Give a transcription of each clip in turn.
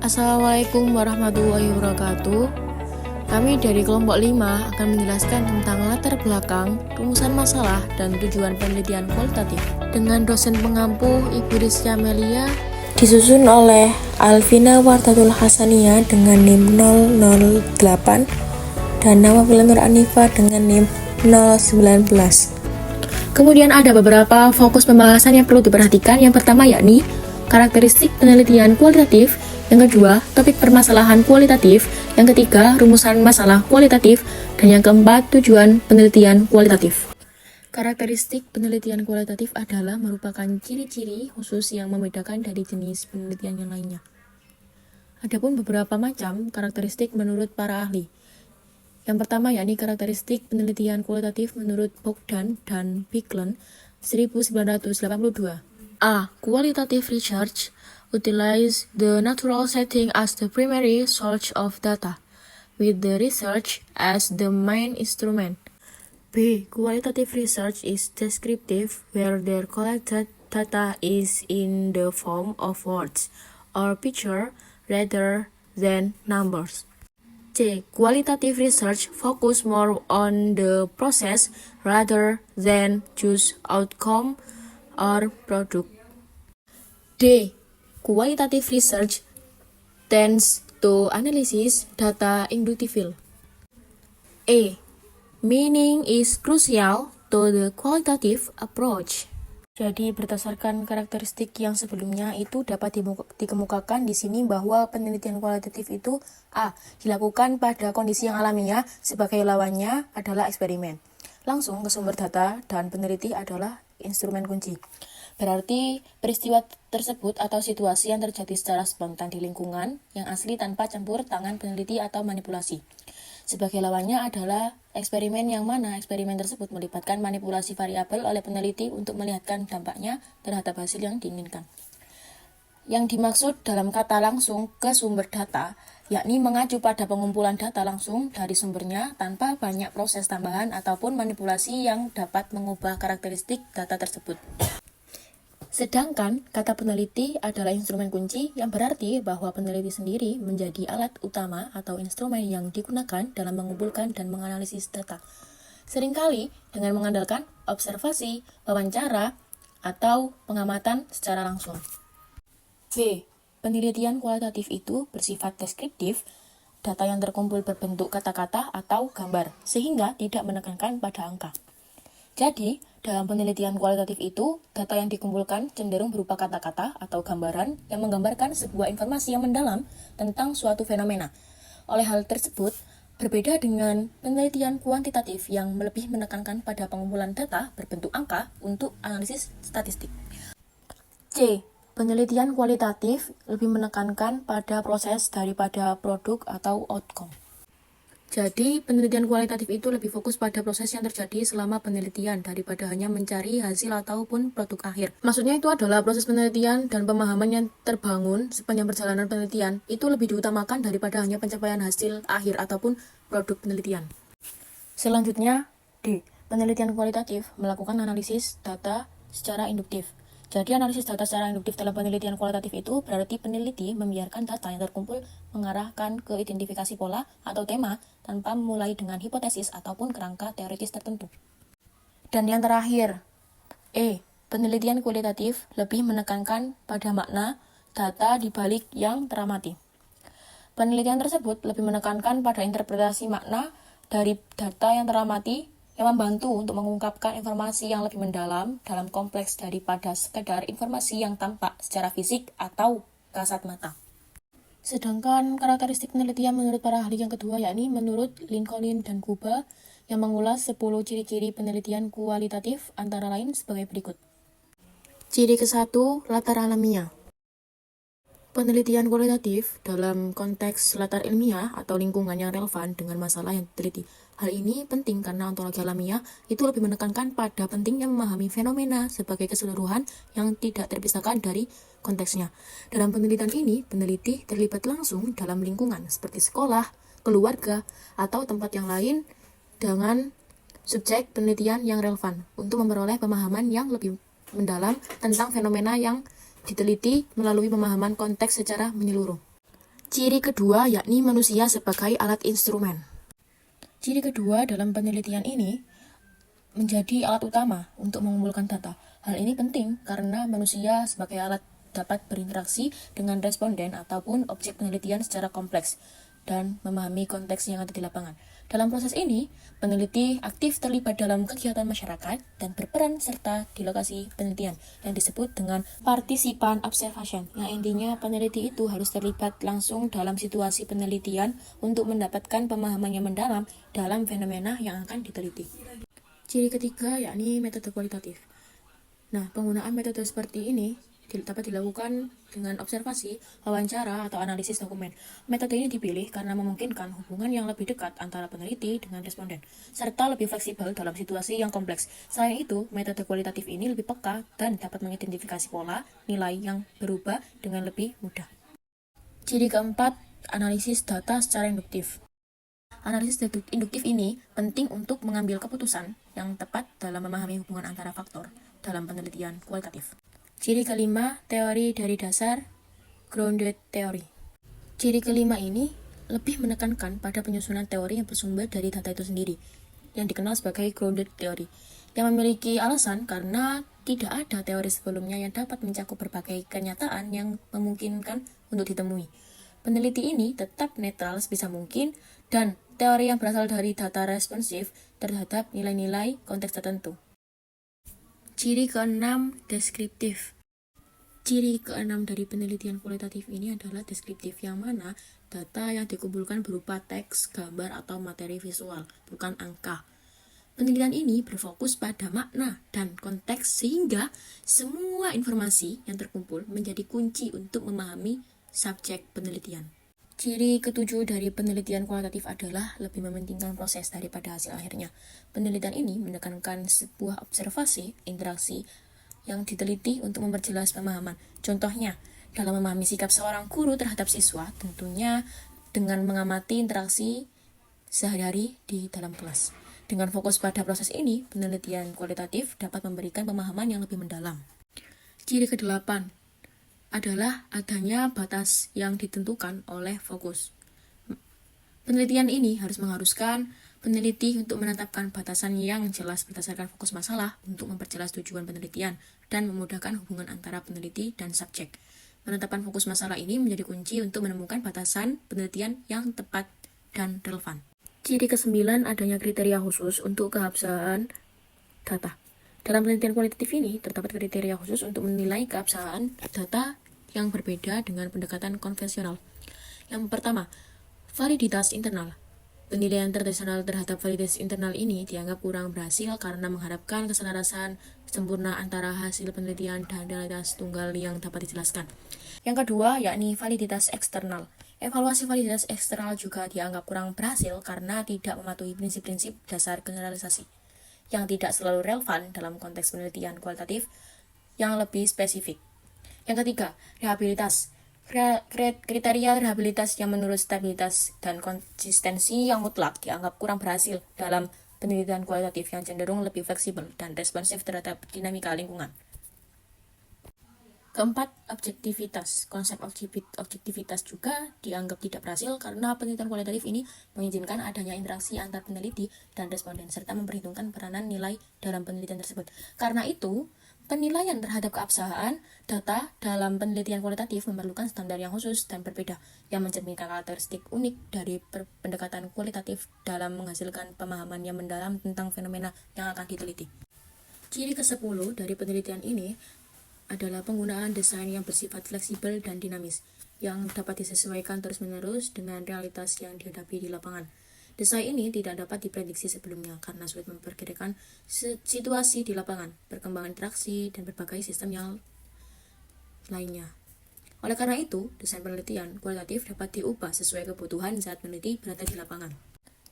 Assalamualaikum warahmatullahi wabarakatuh. Kami dari kelompok 5 akan menjelaskan tentang latar belakang, rumusan masalah, dan tujuan penelitian kualitatif dengan dosen pengampu Ibu Rizka Melia, disusun oleh Alvina Wartatul Hasania dengan NIM 008 dan Nawafil Nur Anifa dengan NIM 019. Kemudian ada beberapa fokus pembahasan yang perlu diperhatikan. Yang pertama yakni karakteristik penelitian kualitatif, yang kedua topik permasalahan kualitatif, yang ketiga rumusan masalah kualitatif, dan yang keempat tujuan penelitian kualitatif. Karakteristik penelitian kualitatif adalah merupakan ciri-ciri khusus yang membedakan dari jenis penelitian yang lainnya. Adapun beberapa macam karakteristik menurut para ahli. Yang pertama yakni karakteristik penelitian kualitatif menurut Bogdan dan Biglen 1982. A. Qualitative research utilize the natural setting as the primary source of data, with the research as the main instrument. B. Qualitative research is descriptive, where the collected data is in the form of words or picture rather than numbers. C. Qualitative research focus more on the process rather than just outcome or product. D. Qualitative research tends to analysis data inductively. A. Meaning is crucial to the qualitative approach. Jadi berdasarkan karakteristik yang sebelumnya itu dapat dikemukakan di sini bahwa penelitian kualitatif itu A. Dilakukan pada kondisi yang alamiah, sebagai lawannya adalah eksperimen. Langsung ke sumber data dan peneliti adalah instrumen kunci. Berarti peristiwa tersebut atau situasi yang terjadi secara spontan di lingkungan yang asli tanpa campur tangan peneliti atau manipulasi. Sebagai lawannya adalah eksperimen yang mana eksperimen tersebut melibatkan manipulasi variabel oleh peneliti untuk melihatkan dampaknya terhadap hasil yang diinginkan. Yang dimaksud dalam kata langsung ke sumber data, yakni mengacu pada pengumpulan data langsung dari sumbernya tanpa banyak proses tambahan ataupun manipulasi yang dapat mengubah karakteristik data tersebut. Sedangkan kata peneliti adalah instrumen kunci, yang berarti bahwa peneliti sendiri menjadi alat utama atau instrumen yang digunakan dalam mengumpulkan dan menganalisis data. Seringkali dengan mengandalkan observasi, wawancara, atau pengamatan secara langsung. B. Penelitian kualitatif itu bersifat deskriptif, data yang terkumpul berbentuk kata-kata atau gambar, sehingga tidak menekankan pada angka. Jadi, dalam penelitian kualitatif itu, data yang dikumpulkan cenderung berupa kata-kata atau gambaran yang menggambarkan sebuah informasi yang mendalam tentang suatu fenomena. Oleh hal tersebut, berbeda dengan penelitian kuantitatif yang lebih menekankan pada pengumpulan data berbentuk angka untuk analisis statistik. C. Penelitian kualitatif lebih menekankan pada proses daripada produk atau outcome. Jadi, penelitian kualitatif itu lebih fokus pada proses yang terjadi selama penelitian daripada hanya mencari hasil ataupun produk akhir. Maksudnya itu adalah proses penelitian dan pemahaman yang terbangun sepanjang perjalanan penelitian itu lebih diutamakan daripada hanya pencapaian hasil akhir ataupun produk penelitian. Selanjutnya, D. Penelitian kualitatif melakukan analisis data secara induktif. Jadi analisis data secara induktif dalam penelitian kualitatif itu berarti peneliti membiarkan data yang terkumpul mengarahkan ke identifikasi pola atau tema tanpa memulai dengan hipotesis ataupun kerangka teoritis tertentu. Dan yang terakhir, E. Penelitian kualitatif lebih menekankan pada makna data di balik yang teramati. Penelitian tersebut lebih menekankan pada interpretasi makna dari data yang teramati yang membantu untuk mengungkapkan informasi yang lebih mendalam dalam kompleks daripada sekedar informasi yang tampak secara fisik atau kasat mata. Sedangkan karakteristik penelitian menurut para ahli yang kedua yakni menurut Lincoln dan Kuba yang mengulas 10 ciri-ciri penelitian kualitatif antara lain sebagai berikut. Ciri ke-1, latar alamiah. Penelitian kualitatif dalam konteks latar ilmiah atau lingkungan yang relevan dengan masalah yang diteliti. Hal ini penting karena ontologi alamiah itu lebih menekankan pada pentingnya memahami fenomena sebagai keseluruhan yang tidak terpisahkan dari konteksnya. Dalam penelitian ini, peneliti terlibat langsung dalam lingkungan seperti sekolah, keluarga, atau tempat yang lain dengan subjek penelitian yang relevan untuk memperoleh pemahaman yang lebih mendalam tentang fenomena yang diteliti melalui pemahaman konteks secara menyeluruh. Ciri kedua yakni manusia sebagai alat instrumen. Ciri kedua dalam penelitian ini menjadi alat utama untuk mengumpulkan data. Hal ini penting karena manusia sebagai alat dapat berinteraksi dengan responden ataupun objek penelitian secara kompleks dan memahami konteks yang ada di lapangan. Dalam proses ini, peneliti aktif terlibat dalam kegiatan masyarakat dan berperan serta di lokasi penelitian yang disebut dengan partisipan observation, yang intinya peneliti itu harus terlibat langsung dalam situasi penelitian untuk mendapatkan pemahaman yang mendalam dalam fenomena yang akan diteliti. Ciri ketiga yakni metode kualitatif. Nah, penggunaan metode seperti ini dapat dilakukan dengan observasi, wawancara, atau analisis dokumen. Metode ini dipilih karena memungkinkan hubungan yang lebih dekat antara peneliti dengan responden, serta lebih fleksibel dalam situasi yang kompleks. Selain itu, metode kualitatif ini lebih peka dan dapat mengidentifikasi pola nilai yang berubah dengan lebih mudah. Ciri keempat, analisis data secara induktif. Analisis induktif ini penting untuk mengambil keputusan yang tepat dalam memahami hubungan antara faktor dalam penelitian kualitatif. Ciri kelima, teori dari dasar, grounded theory. Ciri kelima ini lebih menekankan pada penyusunan teori yang bersumber dari data itu sendiri, yang dikenal sebagai grounded theory, yang memiliki alasan karena tidak ada teori sebelumnya yang dapat mencakup berbagai kenyataan yang memungkinkan untuk ditemui. Peneliti ini tetap netral sebisa mungkin, dan teori yang berasal dari data responsif terhadap nilai-nilai konteks tertentu. Ciri keenam, deskriptif. Ciri keenam dari penelitian kualitatif ini adalah deskriptif, yang mana data yang dikumpulkan berupa teks, gambar, atau materi visual, bukan angka. Penelitian ini berfokus pada makna dan konteks sehingga semua informasi yang terkumpul menjadi kunci untuk memahami subjek penelitian. Ciri ketujuh dari penelitian kualitatif adalah lebih mementingkan proses daripada hasil akhirnya. Penelitian ini menekankan sebuah observasi, interaksi yang diteliti untuk memperjelas pemahaman. Contohnya, dalam memahami sikap seorang guru terhadap siswa, tentunya dengan mengamati interaksi sehari-hari di dalam kelas. Dengan fokus pada proses ini, penelitian kualitatif dapat memberikan pemahaman yang lebih mendalam. Ciri kedelapan adalah adanya batas yang ditentukan oleh fokus. Penelitian ini harus mengharuskan peneliti untuk menetapkan batasan yang jelas berdasarkan fokus masalah untuk memperjelas tujuan penelitian dan memudahkan hubungan antara peneliti dan subjek. Penetapan fokus masalah ini menjadi kunci untuk menemukan batasan penelitian yang tepat dan relevan. Ciri ke-9 adanya kriteria khusus untuk keabsahan data. Dalam penelitian kualitatif ini, terdapat kriteria khusus untuk menilai keabsahan data yang berbeda dengan pendekatan konvensional. Yang pertama, validitas internal. Penilaian tradisional terhadap validitas internal ini dianggap kurang berhasil karena mengharapkan keselarasan sempurna antara hasil penelitian dan realitas tunggal yang dapat dijelaskan. Yang kedua, yakni validitas eksternal. Evaluasi validitas eksternal juga dianggap kurang berhasil karena tidak mematuhi prinsip-prinsip dasar generalisasi yang tidak selalu relevan dalam konteks penelitian kualitatif yang lebih spesifik. Yang ketiga, rehabilitas. Kriteria rehabilitas yang menurut stabilitas dan konsistensi yang mutlak dianggap kurang berhasil dalam penelitian kualitatif yang cenderung lebih fleksibel dan responsif terhadap dinamika lingkungan. Keempat, objektivitas. Konsep objektivitas juga dianggap tidak berhasil karena penelitian kualitatif ini mengizinkan adanya interaksi antar peneliti dan responden serta memperhitungkan peranan nilai dalam penelitian tersebut. Karena itu, penilaian terhadap keabsahan data dalam penelitian kualitatif memerlukan standar yang khusus dan berbeda yang mencerminkan karakteristik unik dari pendekatan kualitatif dalam menghasilkan pemahaman yang mendalam tentang fenomena yang akan diteliti. Ciri ke-10 dari penelitian ini adalah penggunaan desain yang bersifat fleksibel dan dinamis, yang dapat disesuaikan terus-menerus dengan realitas yang dihadapi di lapangan. Desain ini tidak dapat diprediksi sebelumnya karena sulit memperkirakan situasi di lapangan, perkembangan interaksi, dan berbagai sistem yang lainnya. Oleh karena itu, desain penelitian kualitatif dapat diubah sesuai kebutuhan saat peneliti berada di lapangan.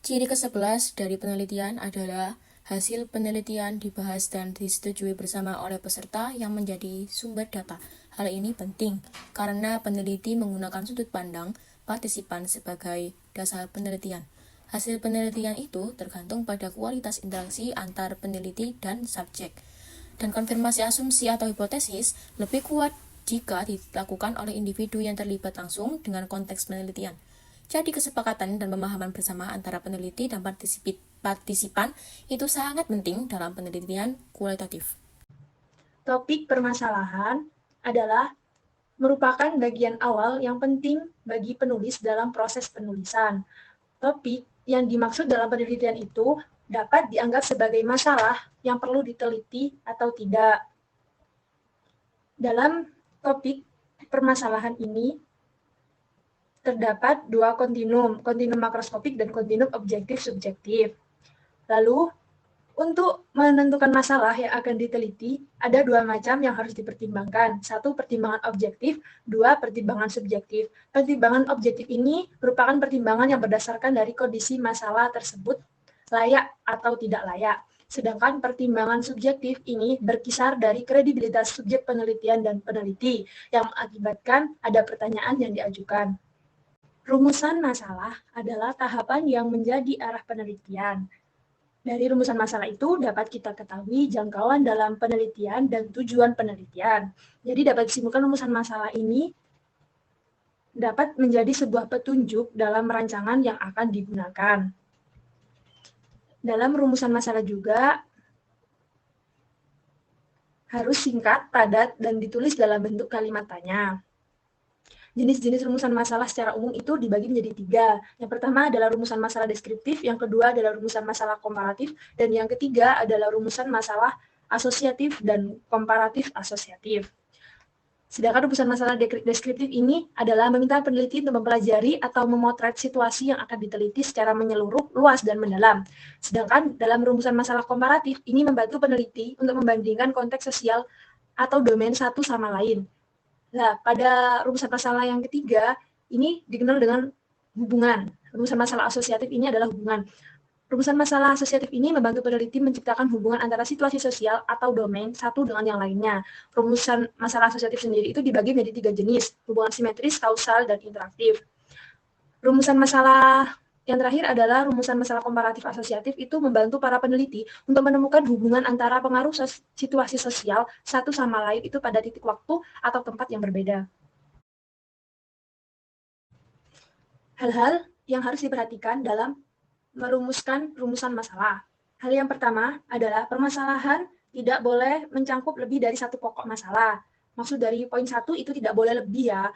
Ciri ke-11 dari penelitian adalah hasil penelitian dibahas dan disetujui bersama oleh peserta yang menjadi sumber data. Hal ini penting karena peneliti menggunakan sudut pandang partisipan sebagai dasar penelitian. Hasil penelitian itu tergantung pada kualitas interaksi antar peneliti dan subjek. Dan konfirmasi asumsi atau hipotesis lebih kuat jika dilakukan oleh individu yang terlibat langsung dengan konteks penelitian. Jadi kesepakatan dan pemahaman bersama antara peneliti dan partisipan itu sangat penting dalam penelitian kualitatif. Topik permasalahan adalah merupakan bagian awal yang penting bagi penulis dalam proses penulisan. Topik yang dimaksud dalam penelitian itu dapat dianggap sebagai masalah yang perlu diteliti atau tidak. Dalam topik permasalahan ini terdapat dua kontinum makroskopik dan kontinum objektif-subjektif. Lalu, untuk menentukan masalah yang akan diteliti, ada dua macam yang harus dipertimbangkan. Satu, pertimbangan objektif. Dua, pertimbangan subjektif. Pertimbangan objektif ini merupakan pertimbangan yang berdasarkan dari kondisi masalah tersebut layak atau tidak layak. Sedangkan pertimbangan subjektif ini berkisar dari kredibilitas subjek penelitian dan peneliti yang mengakibatkan ada pertanyaan yang diajukan. Rumusan masalah adalah tahapan yang menjadi arah penelitian. Dari rumusan masalah itu dapat kita ketahui jangkauan dalam penelitian dan tujuan penelitian. Jadi dapat disimpulkan rumusan masalah ini dapat menjadi sebuah petunjuk dalam rancangan yang akan digunakan. Dalam rumusan masalah juga harus singkat, padat, dan ditulis dalam bentuk kalimat tanya. Jenis-jenis rumusan masalah secara umum itu dibagi menjadi tiga. Yang pertama adalah rumusan masalah deskriptif, yang kedua adalah rumusan masalah komparatif, dan yang ketiga adalah rumusan masalah asosiatif dan komparatif asosiatif. Sedangkan rumusan masalah deskriptif ini adalah meminta peneliti untuk mempelajari atau memotret situasi yang akan diteliti secara menyeluruh, luas, dan mendalam. Sedangkan dalam rumusan masalah komparatif, ini membantu peneliti untuk membandingkan konteks sosial atau domain satu sama lain. Nah, pada rumusan masalah yang ketiga, ini dikenal dengan hubungan. Rumusan masalah asosiatif ini adalah hubungan. Rumusan masalah asosiatif ini membantu peneliti menciptakan hubungan antara situasi sosial atau domain satu dengan yang lainnya. Rumusan masalah asosiatif sendiri itu dibagi menjadi tiga jenis, hubungan simetris, kausal, dan interaktif. Rumusan masalah yang terakhir adalah rumusan masalah komparatif asosiatif itu membantu para peneliti untuk menemukan hubungan antara pengaruh situasi sosial satu sama lain itu pada titik waktu atau tempat yang berbeda. Hal-hal yang harus diperhatikan dalam merumuskan rumusan masalah. Hal yang pertama adalah permasalahan tidak boleh mencangkup lebih dari satu pokok masalah. Maksud dari poin satu itu tidak boleh lebih ya,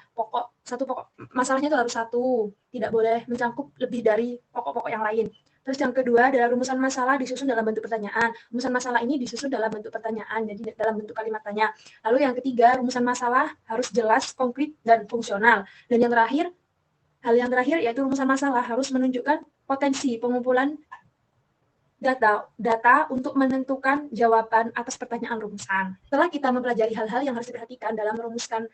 satu pokok masalahnya itu harus satu, tidak boleh mencangkup lebih dari pokok-pokok yang lain. Terus yang kedua adalah rumusan masalah disusun dalam bentuk pertanyaan. Rumusan masalah ini disusun dalam bentuk pertanyaan, jadi dalam bentuk kalimat tanya. Lalu yang ketiga, rumusan masalah harus jelas, konkret, dan fungsional. Dan yang terakhir, hal yang terakhir yaitu rumusan masalah harus menunjukkan potensi pengumpulan data untuk menentukan jawaban atas pertanyaan rumusan. Setelah kita mempelajari hal-hal yang harus diperhatikan dalam merumuskan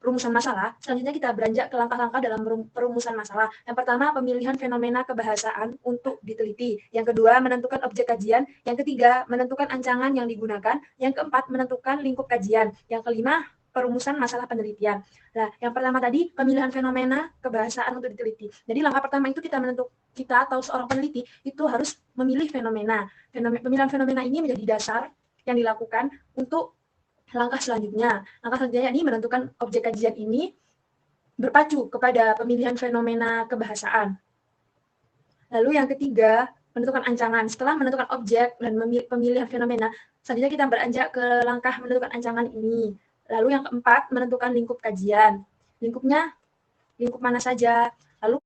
rumusan masalah, selanjutnya kita beranjak ke langkah-langkah dalam perumusan masalah. Yang pertama, pemilihan fenomena kebahasaan untuk diteliti. Yang kedua, menentukan objek kajian. Yang ketiga, menentukan ancangan yang digunakan. Yang keempat, menentukan lingkup kajian. Yang kelima, perumusan masalah penelitian. Nah, yang pertama tadi pemilihan fenomena kebahasaan untuk diteliti. Jadi langkah pertama itu kita atau seorang peneliti itu harus memilih fenomena. Pemilihan fenomena ini menjadi dasar yang dilakukan untuk langkah selanjutnya. Langkah selanjutnya ini menentukan objek kajian ini berpacu kepada pemilihan fenomena kebahasaan. Lalu yang ketiga, menentukan ancangan. Setelah menentukan objek dan pemilihan fenomena, selanjutnya kita beranjak ke langkah menentukan ancangan ini. Lalu yang keempat, menentukan lingkup kajian. Lingkupnya, lingkup mana saja. Lalu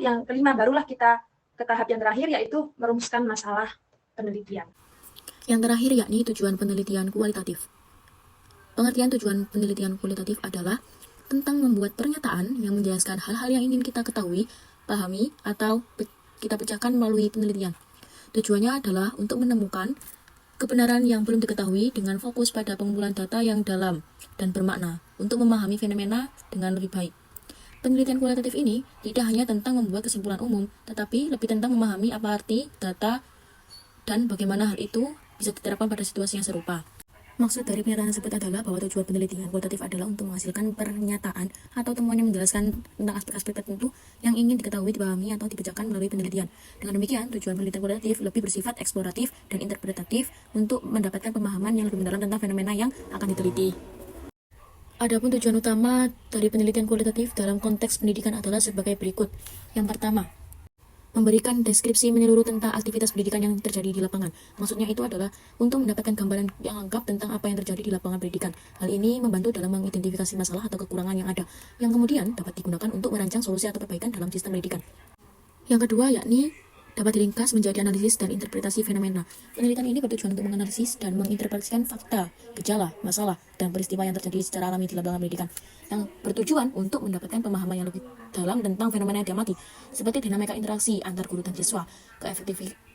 yang kelima, barulah kita ke tahap yang terakhir, yaitu merumuskan masalah penelitian. Yang terakhir yakni tujuan penelitian kualitatif. Pengertian tujuan penelitian kualitatif adalah tentang membuat pernyataan yang menjelaskan hal-hal yang ingin kita ketahui, pahami, atau kita pecahkan melalui penelitian. Tujuannya adalah untuk menemukan kebenaran yang belum diketahui dengan fokus pada pengumpulan data yang dalam dan bermakna untuk memahami fenomena dengan lebih baik. Penelitian kualitatif ini tidak hanya tentang membuat kesimpulan umum, tetapi lebih tentang memahami apa arti data dan bagaimana hal itu bisa diterapkan pada situasi yang serupa. Maksud dari pernyataan tersebut adalah bahwa tujuan penelitian kualitatif adalah untuk menghasilkan pernyataan atau temuan yang menjelaskan tentang aspek-aspek tertentu yang ingin diketahui, dipahami, atau dipecahkan melalui penelitian. Dengan demikian, tujuan penelitian kualitatif lebih bersifat eksploratif dan interpretatif untuk mendapatkan pemahaman yang lebih mendalam tentang fenomena yang akan diteliti. Adapun tujuan utama dari penelitian kualitatif dalam konteks pendidikan adalah sebagai berikut. Yang pertama, memberikan deskripsi menyeluruh tentang aktivitas pendidikan yang terjadi di lapangan. Maksudnya itu adalah untuk mendapatkan gambaran yang lengkap tentang apa yang terjadi di lapangan pendidikan. Hal ini membantu dalam mengidentifikasi masalah atau kekurangan yang ada, yang kemudian dapat digunakan untuk merancang solusi atau perbaikan dalam sistem pendidikan. Yang kedua, yakni dapat diringkas menjadi analisis dan interpretasi fenomena. Penelitian ini bertujuan untuk menganalisis dan menginterpretasikan fakta, gejala, masalah, dan peristiwa yang terjadi secara alami di lapangan pendidikan, yang bertujuan untuk mendapatkan pemahaman yang lebih dalam tentang fenomena yang diamati, seperti dinamika interaksi antar guru dan siswa,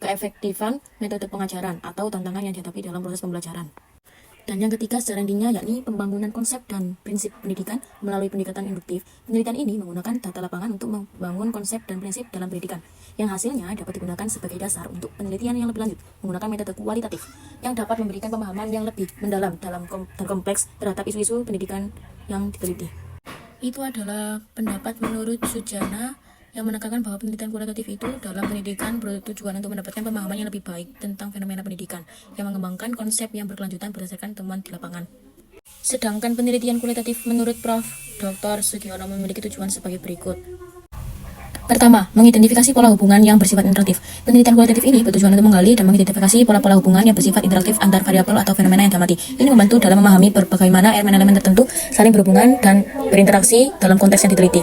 keefektifan metode pengajaran, atau tantangan yang dihadapi dalam proses pembelajaran. Dan yang ketiga secara intinya yakni pembangunan konsep dan prinsip pendidikan melalui pendekatan induktif. Penelitian ini menggunakan data lapangan untuk membangun konsep dan prinsip dalam pendidikan, yang hasilnya dapat digunakan sebagai dasar untuk penelitian yang lebih lanjut menggunakan metode kualitatif yang dapat memberikan pemahaman yang lebih mendalam dan kompleks terhadap isu-isu pendidikan yang diteliti. Itu adalah pendapat menurut Sujana yang menekankan bahwa penelitian kualitatif itu dalam pendidikan bertujuan untuk mendapatkan pemahaman yang lebih baik tentang fenomena pendidikan, yang mengembangkan konsep yang berkelanjutan berdasarkan temuan di lapangan. Sedangkan penelitian kualitatif menurut Prof. Dr. Sugiono memiliki tujuan sebagai berikut. Pertama, mengidentifikasi pola hubungan yang bersifat interaktif. Penelitian kualitatif ini bertujuan untuk menggali dan mengidentifikasi pola-pola hubungan yang bersifat interaktif antar variabel atau fenomena yang diamati. Ini membantu dalam memahami bagaimana elemen-elemen tertentu saling berhubungan dan berinteraksi dalam konteks yang diteliti.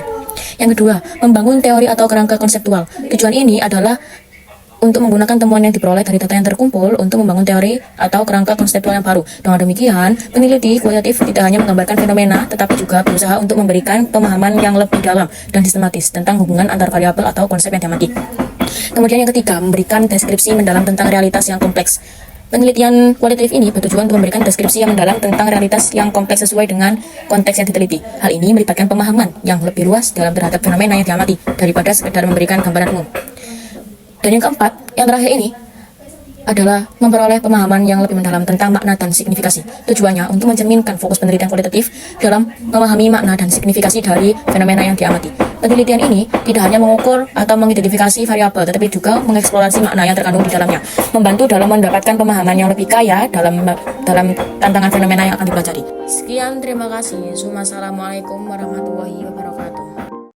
Yang kedua, membangun teori atau kerangka konseptual. Tujuan ini adalah untuk menggunakan temuan yang diperoleh dari data yang terkumpul untuk membangun teori atau kerangka konseptual yang baru. Dengan demikian, peneliti kualitatif tidak hanya menggambarkan fenomena, tetapi juga berusaha untuk memberikan pemahaman yang lebih dalam dan sistematis tentang hubungan antar variabel atau konsep yang diamati. Kemudian yang ketiga, memberikan deskripsi mendalam tentang realitas yang kompleks. Penelitian kualitatif ini bertujuan untuk memberikan deskripsi yang mendalam tentang realitas yang kompleks sesuai dengan konteks yang diteliti. Hal ini melibatkan pemahaman yang lebih luas dalam terhadap fenomena yang diamati daripada sekedar memberikan gambaran umum. Dan yang keempat, yang terakhir ini adalah memperoleh pemahaman yang lebih mendalam tentang makna dan signifikasi. Tujuannya untuk mencerminkan fokus penelitian kualitatif dalam memahami makna dan signifikasi dari fenomena yang diamati. Penelitian ini tidak hanya mengukur atau mengidentifikasi variabel, tetapi juga mengeksplorasi makna yang terkandung di dalamnya, membantu dalam mendapatkan pemahaman yang lebih kaya dalam tantangan fenomena yang akan dipelajari. Sekian, terima kasih. Assalamualaikum warahmatullahi wabarakatuh.